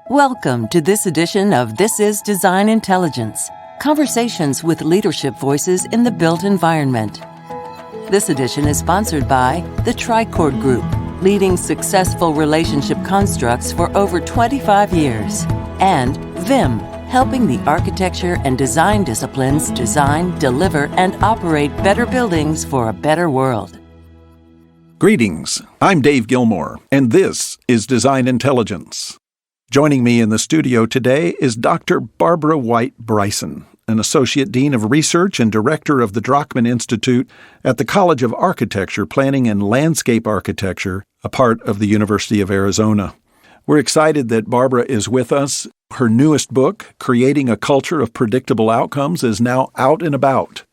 Welcome to this edition of This Is Design Intelligence, conversations with leadership voices in the built environment. This edition is sponsored by the Tricord Group, leading successful relationship constructs for over 25 years, and VIM, helping the architecture and design disciplines design, deliver, and operate better buildings for a better world. Greetings, I'm Dave Gilmore, and this is Design Intelligence. Joining me in the studio today is Dr. Barbara White Bryson, an Associate Dean of Research and Director of the Drachman Institute at the College of Architecture, Planning and Landscape Architecture, a part of the University of Arizona. We're excited that Barbara is with us. Her newest book, Creating a Culture of Predictable Outcomes, is now out and about.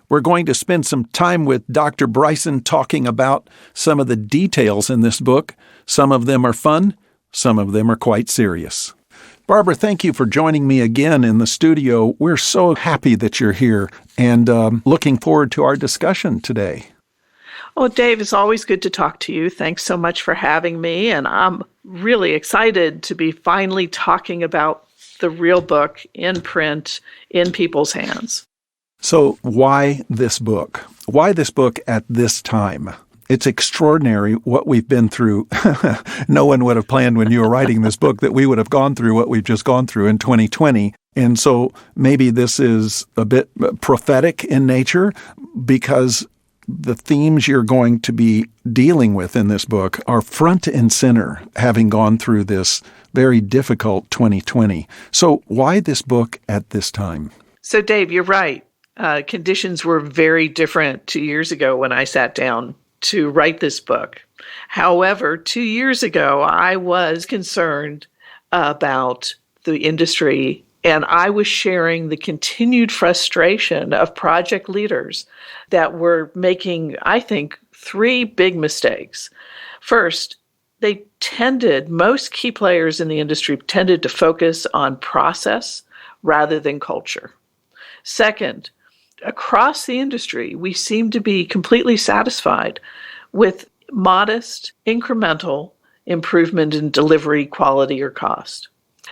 We're going to spend some time with Dr. Bryson talking about some of the details in this book. Some of them are fun. Some of them are quite serious. Barbara, thank you for joining me again in the studio. We're so happy that you're here and looking forward to our discussion today. Oh, Dave, it's always good to talk to you. Thanks so much for having me. And I'm really excited to be finally talking about the real book in print, in people's hands. So why this book? Why this book at this time? It's extraordinary what we've been through. No one would have planned when you were writing this book that we would have gone through what we've just gone through in 2020. And so maybe this is a bit prophetic in nature because the themes you're going to be dealing with in this book are front and center, having gone through this very difficult 2020. So why this book at this time? So, Dave, you're right. Conditions were very different 2 years ago when I sat down to write this book. However, 2 years ago, I was concerned about the industry, and I was sharing the continued frustration of project leaders that were making, I think, three big mistakes. First, most key players in the industry tended to focus on process rather than culture. Second, across the industry, we seem to be completely satisfied with modest, incremental improvement in delivery, quality, or cost.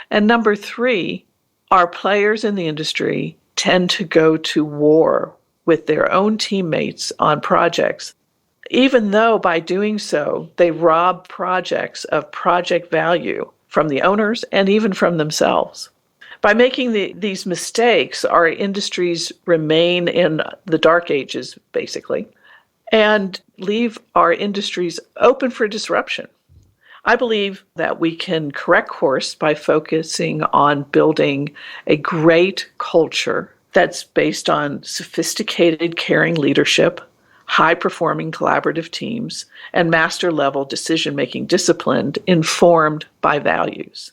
And number three, our players in the industry tend to go to war with their own teammates on projects, even though by doing so, they rob projects of project value from the owners and even from themselves. By making these mistakes, our industries remain in the dark ages, basically, and leave our industries open for disruption. I believe that we can correct course by focusing on building a great culture that's based on sophisticated, caring leadership, high-performing collaborative teams, and master-level decision-making discipline informed by values.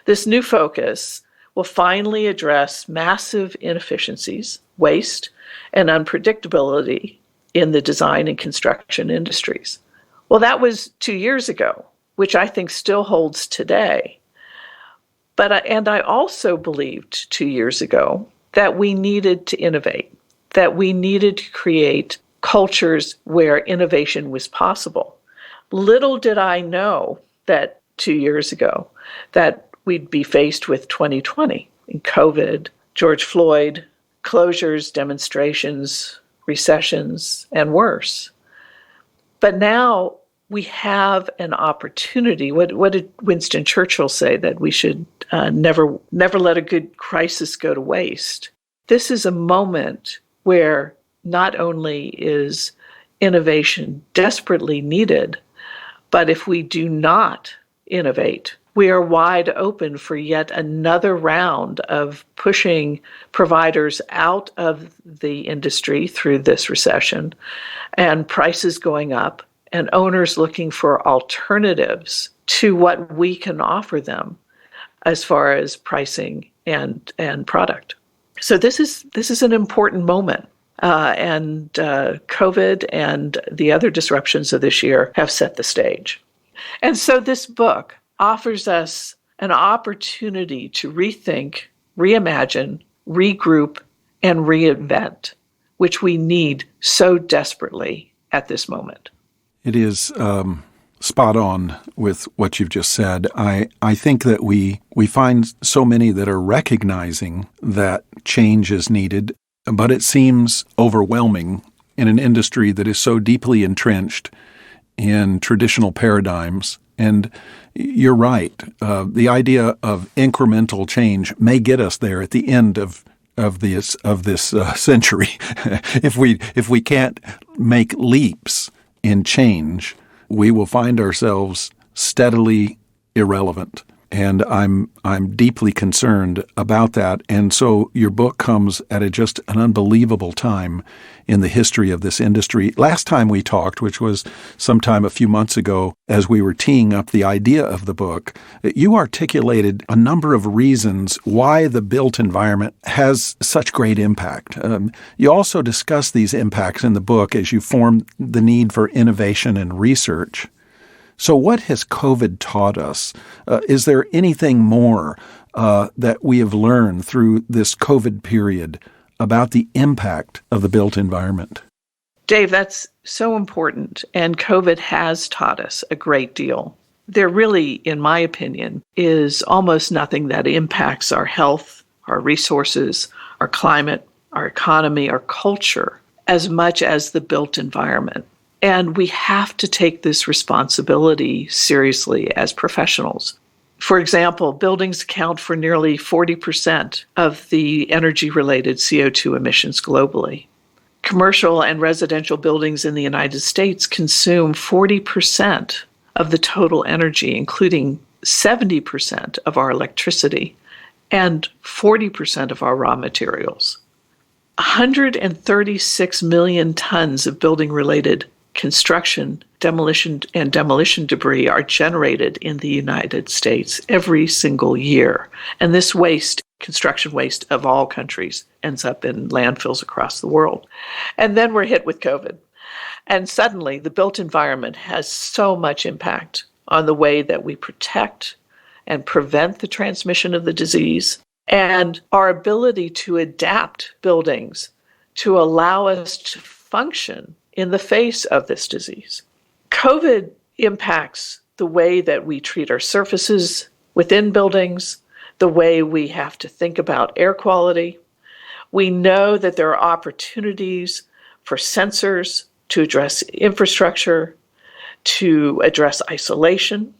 This new focus will finally address massive inefficiencies, waste, and unpredictability in the design and construction industries. Well, that was 2 years ago, which I think still holds today. And I also believed 2 years ago that we needed to innovate, that we needed to create cultures where innovation was possible. Little did I know that 2 years ago that we'd be faced with 2020, COVID, George Floyd, closures, demonstrations, recessions, and worse. But now we have an opportunity. What did Winston Churchill say? That we should never let a good crisis go to waste. This is a moment where not only is innovation desperately needed, but if we do not innovate, we are wide open for yet another round of pushing providers out of the industry through this recession and prices going up and owners looking for alternatives to what we can offer them as far as pricing and product. So this is an important moment. And COVID and the other disruptions of this year have set the stage. And so this book offers us an opportunity to rethink, reimagine, regroup, and reinvent, which we need so desperately at this moment. It is spot on with what you've just said. I think that we find so many that are recognizing that change is needed, but it seems overwhelming in an industry that is so deeply entrenched in traditional paradigms. And you're right. The idea of incremental change may get us there at the end of this century. If we can't make leaps in change, we will find ourselves steadily irrelevant. And I'm deeply concerned about that. And so your book comes at just an unbelievable time in the history of this industry. Last time we talked, which was sometime a few months ago, as we were teeing up the idea of the book, you articulated a number of reasons why the built environment has such great impact. You also discuss these impacts in the book as you form the need for innovation and research. So what has COVID taught us? Is there anything more that we have learned through this COVID period about the impact of the built environment? Dave, that's so important. And COVID has taught us a great deal. There really, in my opinion, is almost nothing that impacts our health, our resources, our climate, our economy, our culture, as much as the built environment. And we have to take this responsibility seriously as professionals. For example, buildings account for nearly 40% of the energy-related CO2 emissions globally. Commercial and residential buildings in the United States consume 40% of the total energy, including 70% of our electricity and 40% of our raw materials. 136 million tons of building-related construction, demolition, and demolition debris are generated in the United States every single year. And this waste, construction waste of all countries, ends up in landfills across the world. And then we're hit with COVID. And suddenly the built environment has so much impact on the way that we protect and prevent the transmission of the disease, and our ability to adapt buildings to allow us to function in the face of this disease. COVID impacts the way that we treat our surfaces within buildings, the way we have to think about air quality. We know that there are opportunities for sensors to address infrastructure, to address isolation.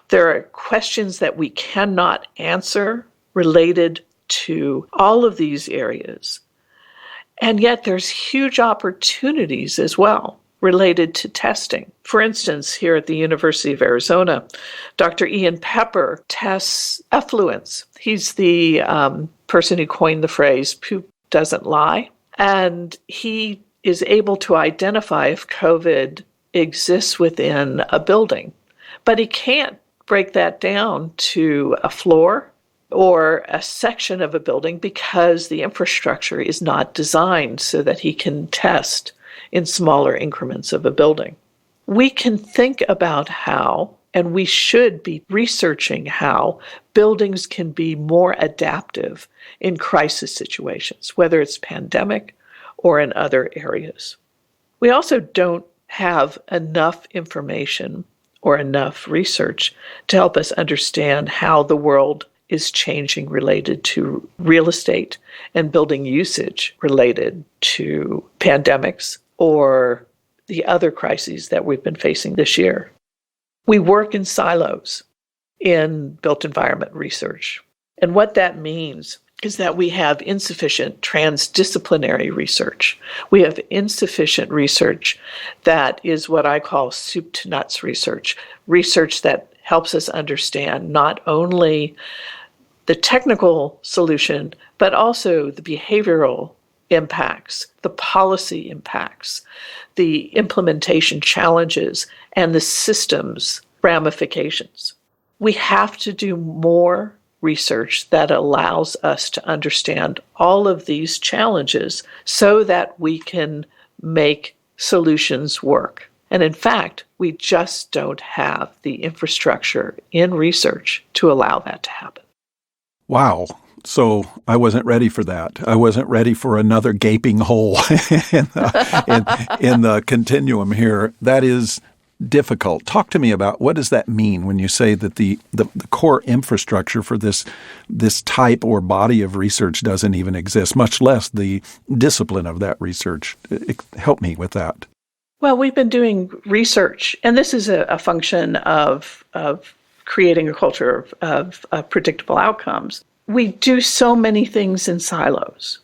There are questions that we cannot answer related to all of these areas. And yet there's huge opportunities as well related to testing. For instance, here at the University of Arizona, Dr. Ian Pepper tests effluents. He's the person who coined the phrase, poop doesn't lie. And he is able to identify if COVID exists within a building. But he can't break that down to a floor or a section of a building because the infrastructure is not designed so that he can test in smaller increments of a building. We can think about how, and we should be researching how, buildings can be more adaptive in crisis situations, whether it's pandemic or in other areas. We also don't have enough information or enough research to help us understand how the world is changing related to real estate and building usage related to pandemics or the other crises that we've been facing this year. We work in silos in built environment research. And what that means is that we have insufficient transdisciplinary research. We have insufficient research that is what I call soup to nuts research, research that helps us understand not only the technical solution, but also the behavioral impacts, the policy impacts, the implementation challenges, and the systems ramifications. We have to do more research that allows us to understand all of these challenges so that we can make solutions work. And in fact, we just don't have the infrastructure in research to allow that to happen. Wow. So I wasn't ready for that. I wasn't ready for another gaping hole in the continuum here. That is difficult. Talk to me about what does that mean when you say that the core infrastructure for this type or body of research doesn't even exist, much less the discipline of that research. Help me with that. Well, we've been doing research, and this is a function of creating a culture of predictable outcomes. We do so many things in silos.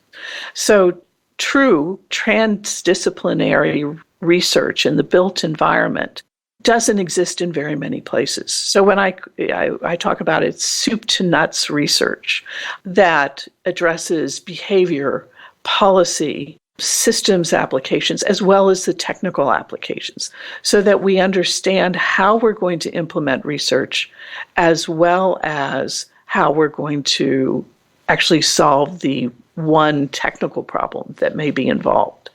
So true transdisciplinary research in the built environment doesn't exist in very many places. So when I talk about it, soup to nuts research that addresses behavior, policy, systems applications, as well as the technical applications, so that we understand how we're going to implement research, as well as how we're going to actually solve the one technical problem that may be involved.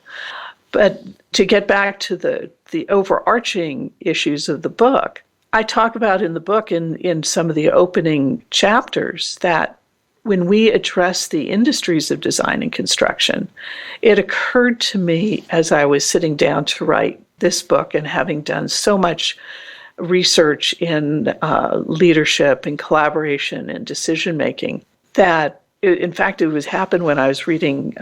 But to get back to the overarching issues of the book, I talk about in the book in some of the opening chapters that when we address the industries of design and construction, it occurred to me as I was sitting down to write this book and having done so much research in leadership and collaboration and decision-making that, in fact, it happened when I was reading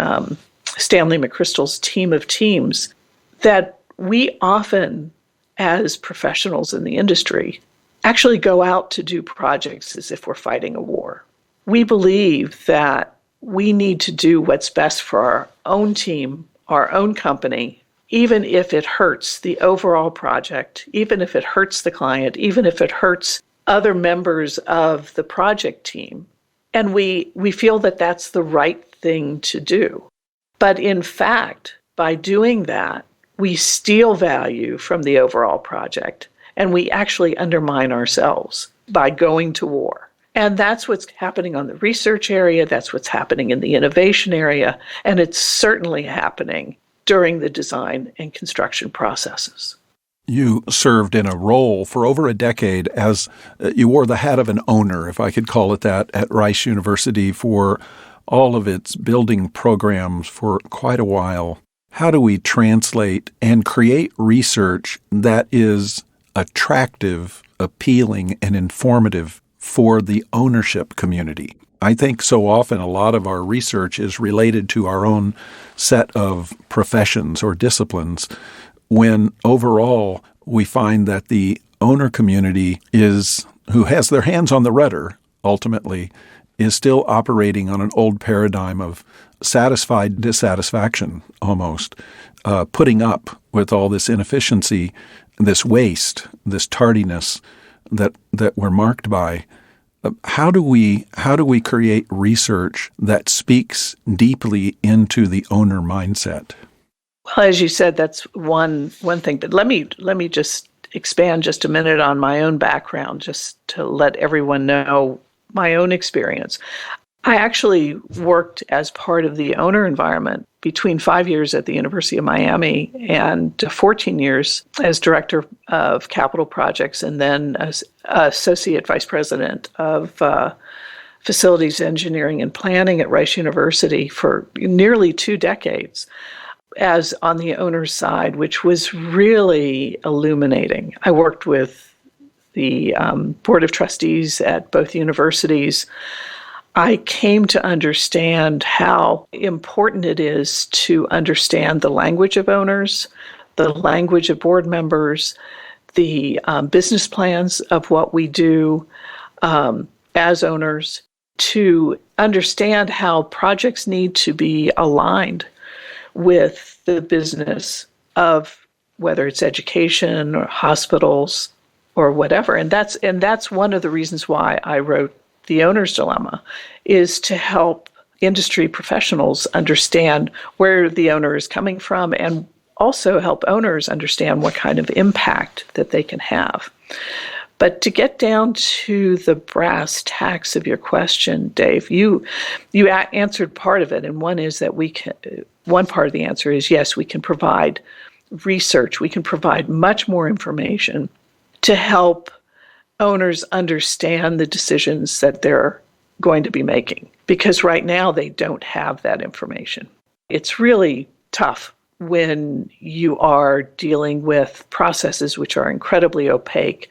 Stanley McChrystal's Team of Teams, that we often, as professionals in the industry, actually go out to do projects as if we're fighting a war. We believe that we need to do what's best for our own team, our own company, even if it hurts the overall project, even if it hurts the client, even if it hurts other members of the project team. And we feel that that's the right thing to do. But in fact, by doing that, we steal value from the overall project, and we actually undermine ourselves by going to war. And that's what's happening on the research area, that's what's happening in the innovation area, and it's certainly happening during the design and construction processes. You served in a role for over a decade as you wore the hat of an owner, if I could call it that, at Rice University for all of its building programs for quite a while. How do we translate and create research that is attractive, appealing, and informative for the ownership community? I think so often a lot of our research is related to our own set of professions or disciplines, when overall we find that the owner community who has their hands on the rudder, ultimately, is still operating on an old paradigm of satisfied dissatisfaction, almost, putting up with all this inefficiency, this waste, this tardiness that we're marked by. How do we create research that speaks deeply into the owner mindset? Well, as you said, that's one thing. But let me just expand just a minute on my own background, just to let everyone know my own experience. I actually worked as part of the owner environment between 5 years at the University of Miami and 14 years as director of capital projects, and then as associate vice president of facilities engineering and planning at Rice University for nearly 2 decades, as on the owner's side, which was really illuminating. I worked with the board of trustees at both universities. I came to understand how important it is to understand the language of owners, the language of board members, the business plans of what we do as owners, to understand how projects need to be aligned with the business of whether it's education or hospitals or whatever. And that's one of the reasons why I wrote The Owner's Dilemma, is to help industry professionals understand where the owner is coming from, and also help owners understand what kind of impact that they can have. But to get down to the brass tacks of your question, Dave, you answered part of it, and one is that one part of the answer is yes, we can provide research, we can provide much more information to help owners understand the decisions that they're going to be making, because right now they don't have that information. It's really tough when you are dealing with processes which are incredibly opaque,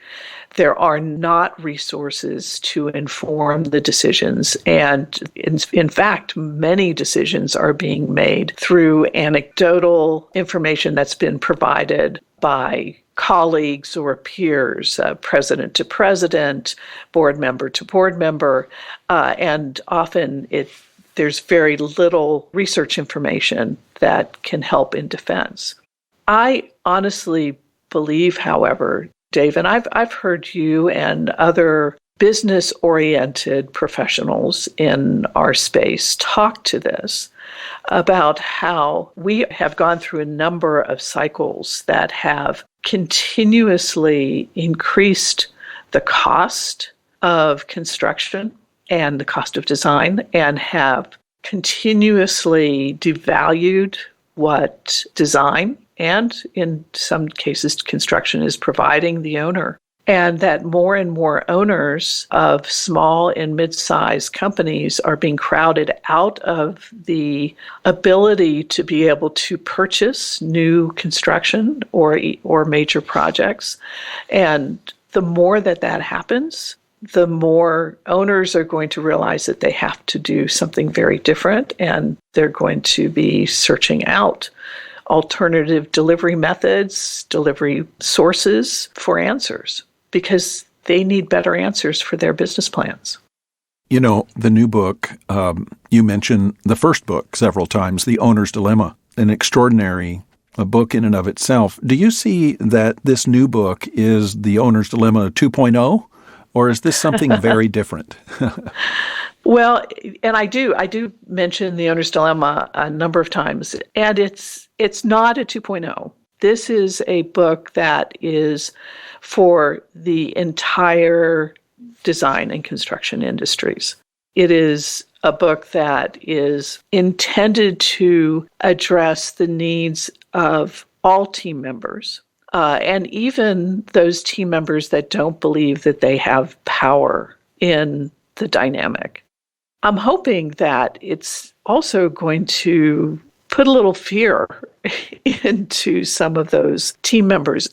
there are not resources to inform the decisions. And in fact, many decisions are being made through anecdotal information that's been provided by colleagues or peers, president to president, board member to board member, and often there's very little research information that can help in defense. I honestly believe, however, Dave, and I've heard you and other business-oriented professionals in our space talk to this about how we have gone through a number of cycles that have continuously increased the cost of construction and the cost of design, and have continuously devalued what design and in some cases construction is providing the owner. And that more and more owners of small and mid-sized companies are being crowded out of the ability to be able to purchase new construction or major projects. And the more that happens, the more owners are going to realize that they have to do something very different, and they're going to be searching out alternative delivery methods, delivery sources for answers, because they need better answers for their business plans. You know, the new book, you mentioned the first book several times, The Owner's Dilemma, an extraordinary book in and of itself. Do you see that this new book is The Owner's Dilemma 2.0, or is this something very different? Well, and I do mention The Owner's Dilemma a number of times, and it's not a 2.0. This is a book that is for the entire design and construction industries. It is a book that is intended to address the needs of all team members, and even those team members that don't believe that they have power in the dynamic. I'm hoping that it's also going to put a little fear into some of those team members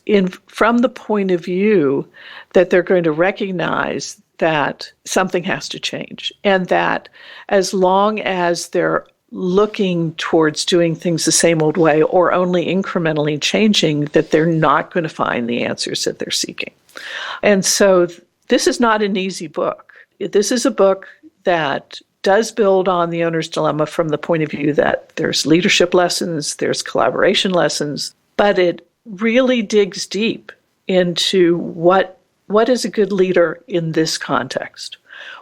from the point of view that they're going to recognize that something has to change, and that as long as they're looking towards doing things the same old way or only incrementally changing, that they're not going to find the answers that they're seeking. And so this is not an easy book. This is a book that does build on The Owner's Dilemma from the point of view that there's leadership lessons, there's collaboration lessons, but it really digs deep into what is a good leader in this context?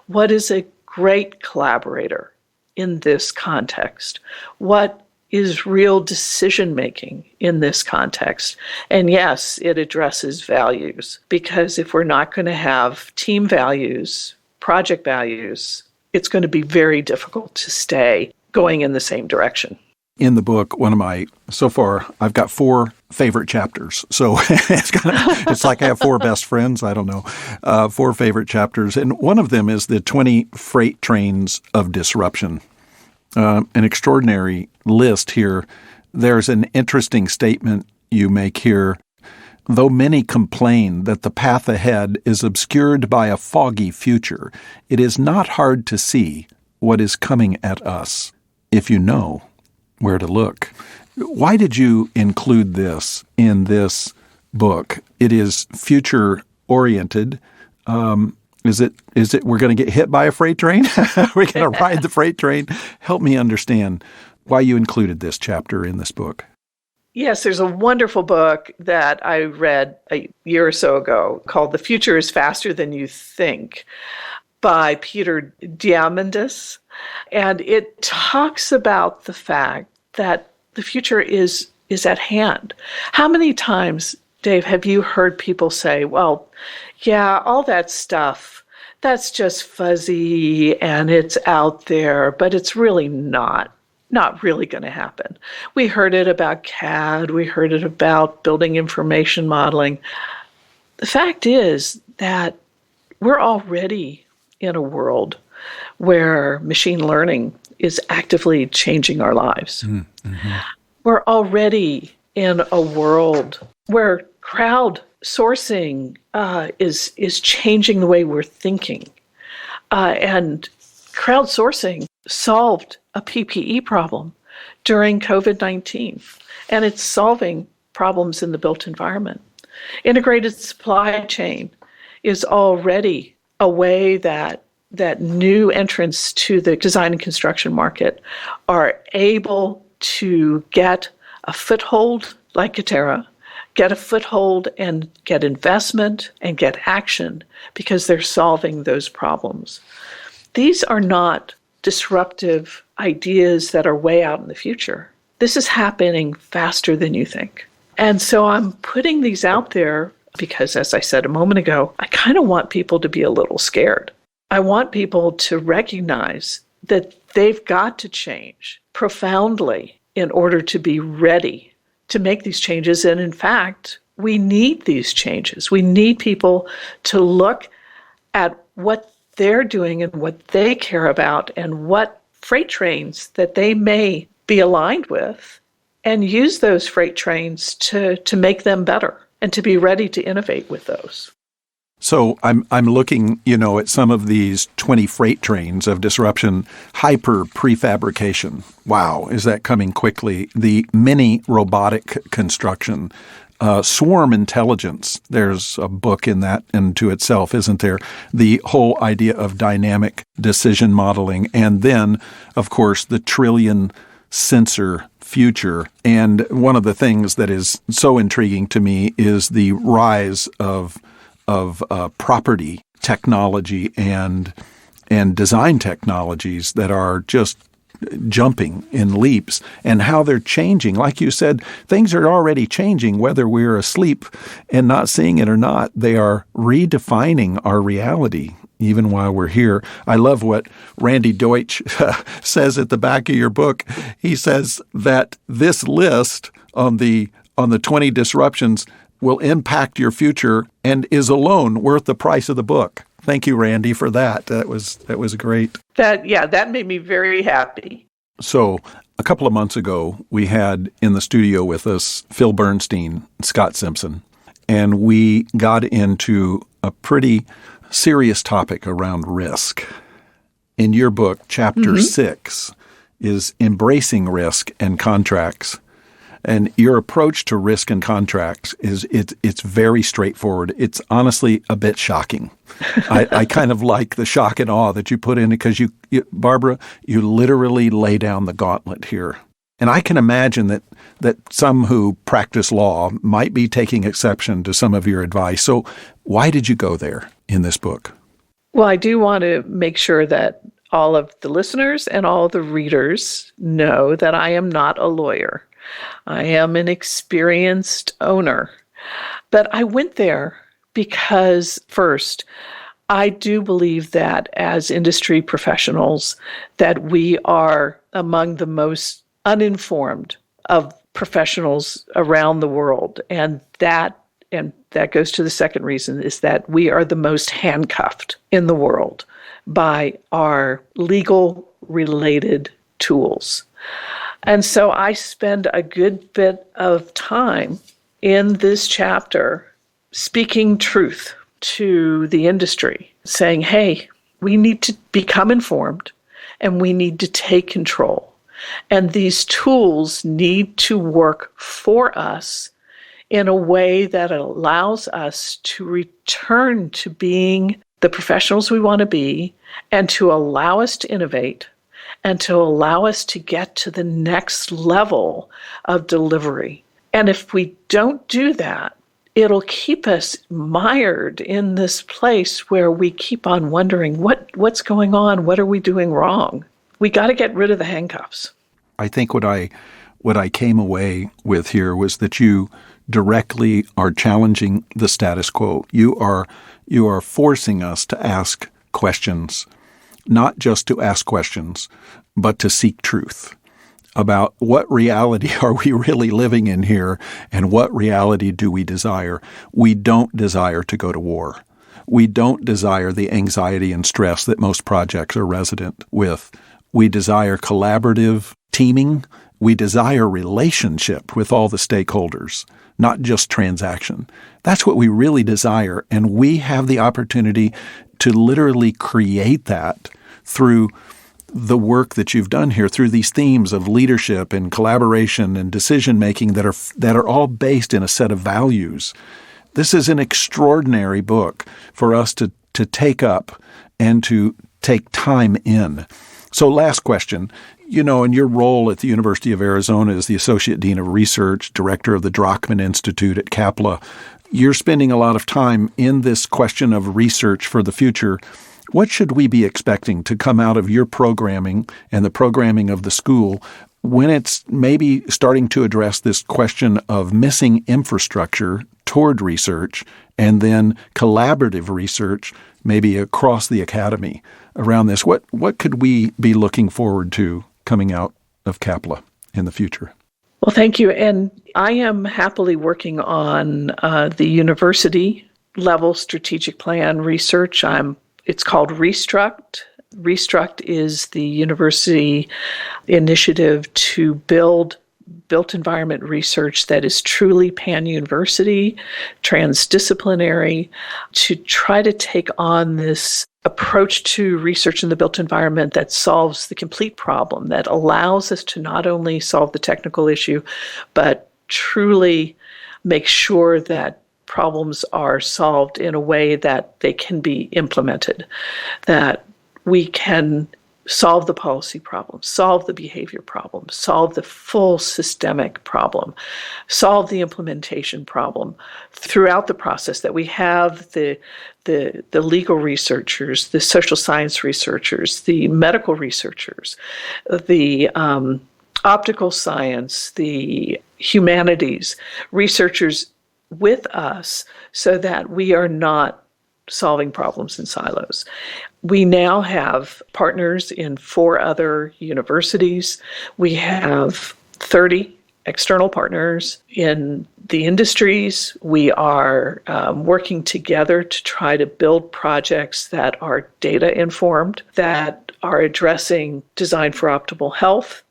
What is a great collaborator in this context? What is real decision-making in this context? And yes, it addresses values, because if we're not going to have team values, project values, it's going to be very difficult to stay going in the same direction. In the book, so far, I've got 4 favorite chapters. So it's like I have 4 best friends. I don't know. 4 favorite chapters. And one of them is the 20 freight trains of disruption. An extraordinary list here. There's an interesting statement you make here. Though many complain that the path ahead is obscured by a foggy future, it is not hard to see what is coming at us, if you know where to look. Why did you include this in this book? It is future-oriented. Is it we're going to get hit by a freight train? Are we going to ride the freight train? Help me understand why you included this chapter in this book. Yes, there's a wonderful book that I read a year or so ago called The Future is Faster Than You Think by Peter Diamandis. And it talks about the fact that the future is at hand. How many times, Dave, have you heard people say, well, yeah, all that stuff, that's just fuzzy and it's out there, but it's really not really going to happen. We heard it about CAD. We heard it about building information modeling. The fact is that we're already in a world where machine learning is actively changing our lives. Mm-hmm. We're already in a world where crowdsourcing is changing the way we're thinking. And crowdsourcing solved a PPE problem during COVID-19, and it's solving problems in the built environment. Integrated supply chain is already a way that new entrants to the design and construction market are able to get a foothold like Katerra, get a foothold and get investment and get action because they're solving those problems. These are not disruptive ideas that are way out in the future. This is happening faster than you think. And so I'm putting these out there because, as I said a moment ago, I kind of want people to be a little scared. I want people to recognize that they've got to change profoundly in order to be ready to make these changes. And in fact, we need these changes. We need people to look at what they're doing and what they care about and what freight trains that they may be aligned with, and use those freight trains to make them better and to be ready to innovate with those. So I'm looking, at some of these 20 freight trains of disruption, hyper prefabrication. Wow, is that coming quickly? The mini robotic construction, swarm intelligence. There's a book in that into itself, isn't there? The whole idea of dynamic decision modeling, and then, of course, the trillion sensor future. And one of the things that is so intriguing to me is the rise of property technology and design technologies that are just jumping in leaps, and how they're changing. Like you said, things are already changing whether we're asleep and not seeing it or not. They are redefining our reality even while we're here. I love what Randy Deutsch says at the back of your book. He says that this list on the 20 disruptions will impact your future and is alone worth the price of the book. Thank you, Randy, for that. That was great. That made me very happy. So a couple of months ago, we had in the studio with us Phil Bernstein, Scott Simpson, and we got into a pretty serious topic around risk. In your book, Chapter 6 is Embracing Risk and Contracts. And your approach to risk and contracts it's very straightforward. It's honestly a bit shocking. I kind of like the shock and awe that you put in it because you, Barbara, you literally lay down the gauntlet here. And I can imagine that some who practice law might be taking exception to some of your advice. So why did you go there in this book? Well, I do want to make sure that all of the listeners and all the readers know that I am not a lawyer. I am an experienced owner. But I went there because, first, I do believe that as industry professionals, that we are among the most uninformed of professionals around the world. And that goes to the second reason, is that we are the most handcuffed in the world by our legal-related tools. And so I spend a good bit of time in this chapter speaking truth to the industry, saying, hey, we need to become informed and we need to take control. And these tools need to work for us in a way that allows us to return to being the professionals we want to be and to allow us to innovate and to allow us to get to the next level of delivery. And if we don't do that, it'll keep us mired in this place where we keep on wondering, what's going on? What are we doing wrong? We got to get rid of the handcuffs. I think what I came away with here was that you directly are challenging the status quo. You are forcing us to ask questions, not just to ask questions, but to seek truth about what reality are we really living in here and what reality do we desire. We don't desire to go to war. We don't desire the anxiety and stress that most projects are resident with. We desire collaborative teaming We desire relationship with all the stakeholders, not just transaction. That's what we really desire, and we have the opportunity to literally create that through the work that you've done here, through these themes of leadership and collaboration and decision-making that are all based in a set of values. This is an extraordinary book for us to take up and to take time in. So last question. In your role at the University of Arizona as the Associate Dean of Research, Director of the Drachman Institute at CAPLA, you're spending a lot of time in this question of research for the future. What should we be expecting to come out of your programming and the programming of the school when it's maybe starting to address this question of missing infrastructure toward research and then collaborative research maybe across the academy around this? What could we be looking forward to coming out of CAPLA in the future? Well, thank you. And I am happily working on the university level strategic plan research. It's called Restruct. Restruct is the university initiative to built environment research that is truly pan-university, transdisciplinary, to try to take on this approach to research in the built environment that solves the complete problem, that allows us to not only solve the technical issue, but truly make sure that problems are solved in a way that they can be implemented, that we can solve the policy problem, solve the behavior problem, solve the full systemic problem, solve the implementation problem throughout the process, that we have the legal researchers, the social science researchers, the medical researchers, the optical science, the humanities researchers with us so that we are not solving problems in silos. We now have partners in 4 other universities. We have 30 external partners in the industries. We are working together to try to build projects that are data informed, that are addressing design for optimal health,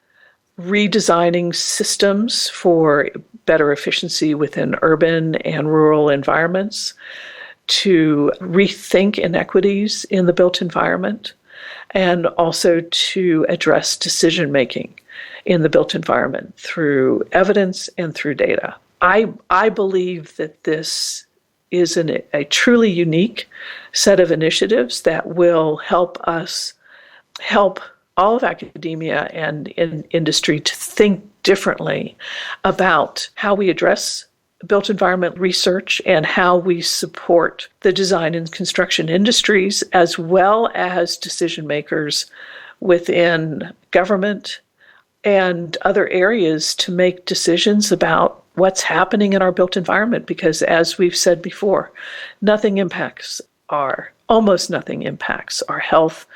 redesigning systems for better efficiency within urban and rural environments, to rethink inequities in the built environment, and also to address decision-making in the built environment through evidence and through data. I believe that this is a truly unique set of initiatives that will help us help all of academia and in industry to think differently about how we address built environment research and how we support the design and construction industries, as well as decision makers within government and other areas to make decisions about what's happening in our built environment. Because as we've said before, almost nothing impacts our health,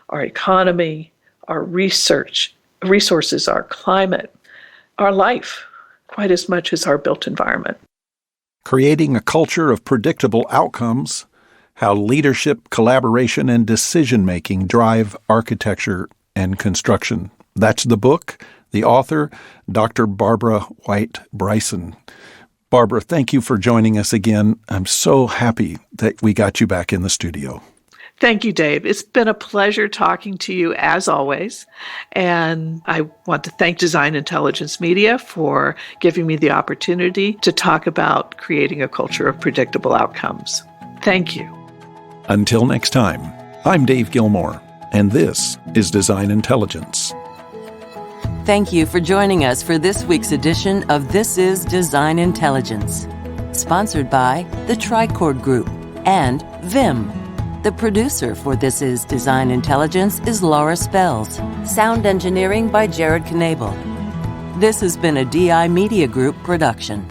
our economy, our resources, our climate, our life, quite as much as our built environment. Creating a culture of predictable outcomes, how leadership, collaboration, and decision-making drive architecture and construction. That's the book. The author, Dr. Barbara White Bryson. Barbara, thank you for joining us again. I'm so happy that we got you back in the studio. Thank you, Dave. It's been a pleasure talking to you as always. And I want to thank DesignIntelligence-Media for giving me the opportunity to talk about creating a culture of predictable outcomes. Thank you. Until next time, I'm Dave Gilmore, and this is Design Intelligence. Thank you for joining us for this week's edition of This Is Design Intelligence, sponsored by the Tricord Group and Vim. The producer for This Is Design Intelligence is Laura Spells. Sound engineering by Jared Knable. This has been a DI Media Group production.